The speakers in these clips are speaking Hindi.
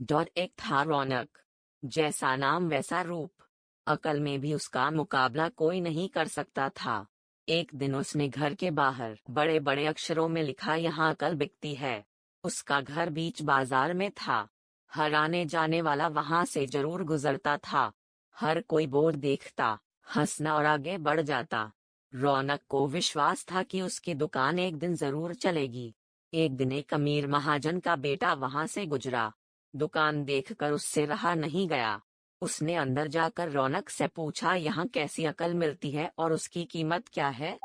एक था रौनक, जैसा नाम वैसा रूप। अकल में भी उसका मुकाबला कोई नहीं कर सकता था। एक दिन उसने घर के बाहर बड़े बड़े अक्षरों में लिखा, यहाँ अकल बिकती है। उसका घर बीच बाजार में था। हर आने जाने वाला वहां से जरूर गुजरता था। हर कोई बोर्ड देखता, हंसना और आगे बढ़ जाता। रौनक को विश्वास था कि उसकी दुकान एक दिन जरूर चलेगी। एक दिन एक अमीर महाजन का बेटा वहां से गुजरा। दुकान देखकर उससे रहा नहीं गया। उसने अंदर जाकर रौनक से पूछा, यहाँ कैसी अकल मिलती है और उसकी कीमत क्या है?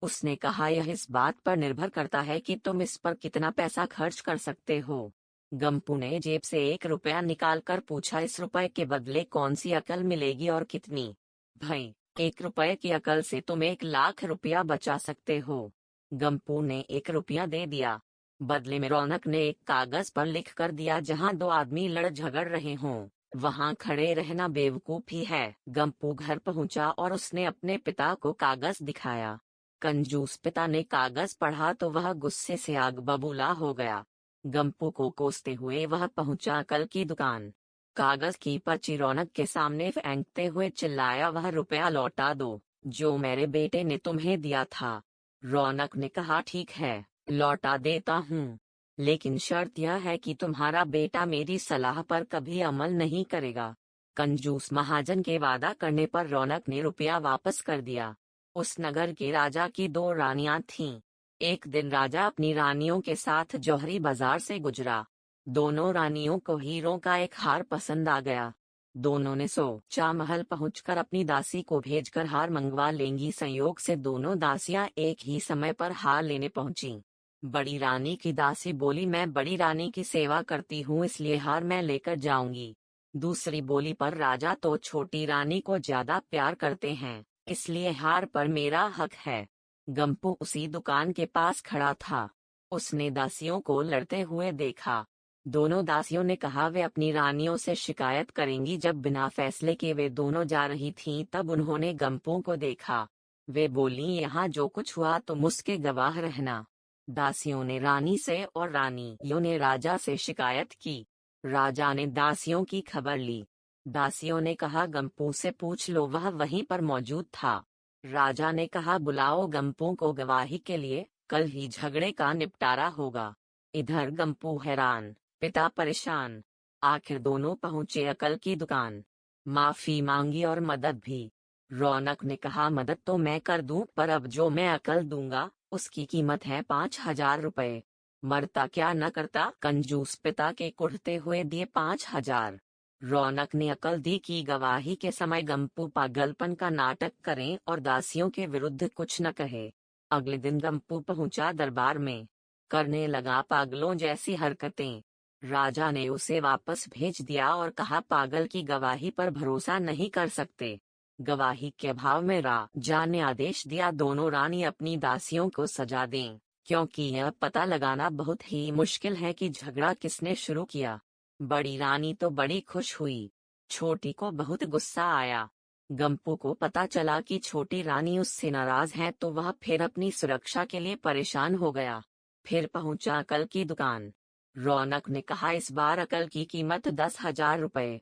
उसने कहा, यह इस बात पर निर्भर करता है कि तुम इस पर कितना पैसा खर्च कर सकते हो। गंपू ने जेब से 1 रुपया निकालकर पूछा, इस रुपए के बदले कौन सी अकल मिलेगी और कितनी? भाई, 1 रुपए की अकल से तुम 1 लाख रुपया बचा सकते हो। गंपू ने 1 रुपया दे दिया। बदले में रौनक ने एक कागज पर लिख कर दिया, जहाँ दो आदमी लड़ झगड़ रहे हों वहां खड़े रहना बेवकूफी है। गंपू घर पहुंचा और उसने अपने पिता को कागज दिखाया। कंजूस पिता ने कागज पढ़ा तो वह गुस्से से आग बबूला हो गया। गंपू को कोसते हुए वह पहुंचा अकल की दुकान। कागज की पर्ची रौनक के सामने फेंकते हुए चिल्लाया, वह रुपया लौटा दो जो मेरे बेटे ने तुम्हें दिया था। रौनक ने कहा, ठीक है, लौटा देता हूँ, लेकिन शर्त यह है कि तुम्हारा बेटा मेरी सलाह पर कभी अमल नहीं करेगा। कंजूस महाजन के वादा करने पर रौनक ने रुपया वापस कर दिया। उस नगर के राजा की 2 रानियां थीं। एक दिन राजा अपनी रानियों के साथ जौहरी बाजार से गुजरा। दोनों रानियों को हीरों का एक हार पसंद आ गया। दोनों ने सोचा महल पहुंचकर अपनी दासी को भेजकर हार मंगवा लेंगी। संयोग से दोनों दासियां एक ही समय पर हार लेने पहुंची। बड़ी रानी की दासी बोली, मैं बड़ी रानी की सेवा करती हूँ, इसलिए हार मैं लेकर जाऊंगी। दूसरी बोली, पर राजा तो छोटी रानी को ज्यादा प्यार करते हैं, इसलिए हार पर मेरा हक है। गंपू उसी दुकान के पास खड़ा था। उसने दासियों को लड़ते हुए देखा। दोनों दासियों ने कहा वे अपनी रानियों से शिकायत करेंगी। जब बिना फैसले के वे दोनों जा रही थीं, तब उन्होंने गंपू को देखा। वे बोली, यहाँ जो कुछ हुआ तुम उसके गवाह रहना। दासियों ने रानी से और रानियों ने राजा से शिकायत की। राजा ने दासियों की खबर ली। दासियों ने कहा, गंपू से पूछ लो, वह वहीं पर मौजूद था। राजा ने कहा, बुलाओ गंपू को गवाही के लिए, कल ही झगड़े का निपटारा होगा। इधर गंपू हैरान, पिता परेशान। आखिर दोनों पहुंचे अकल की दुकान। माफी मांगी और मदद भी। रौनक ने कहा, मदद तो मैं कर दूं, पर अब जो मैं अकल दूंगा उसकी कीमत है 5,000 रुपए। मरता क्या न करता। कंजूस पिता के कुढ़ते हुए दिए 5,000। रौनक ने अकल दी कि गवाही के समय गंपू पागलपन का नाटक करें और दासियों के विरुद्ध कुछ न कहे। अगले दिन गंपू पहुंचा दरबार में। करने लगा पागलों जैसी हरकतें। राजा ने उसे वापस भेज दिया और कहा, पागल की गवाही पर भरोसा नहीं कर सकते। गवाही के अभाव में राजा ने आदेश दिया, दोनों रानी अपनी दासियों को सजा दें, क्योंकि यह पता लगाना बहुत ही मुश्किल है कि झगड़ा किसने शुरू किया। बड़ी रानी तो बड़ी खुश हुई, छोटी को बहुत गुस्सा आया। गंपू को पता चला कि छोटी रानी उससे नाराज है, तो वह फिर अपनी सुरक्षा के लिए परेशान हो गया। फिर पहुंचा अकल की दुकान। रौनक ने कहा, इस बार अकल की कीमत 10,000 रुपए।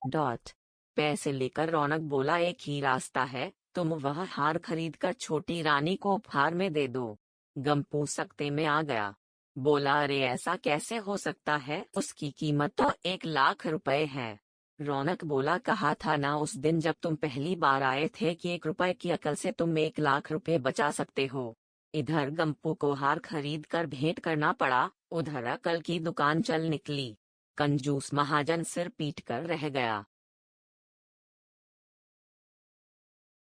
पैसे लेकर रौनक बोला, एक ही रास्ता है, तुम वह हार खरीद कर छोटी रानी को उपहार में दे दो। गंपू सकते में आ गया। बोला, अरे ऐसा कैसे हो सकता है, उसकी कीमत तो 1 लाख रुपए है। रौनक बोला, कहा था ना उस दिन जब तुम पहली बार आए थे कि 1 रुपए की अकल से तुम 1 लाख रुपए बचा सकते हो। इधर गंपू को हार खरीद कर भेंट करना पड़ा, उधर अकल की दुकान चल निकली। कंजूस महाजन सिर पीट कर रह गया।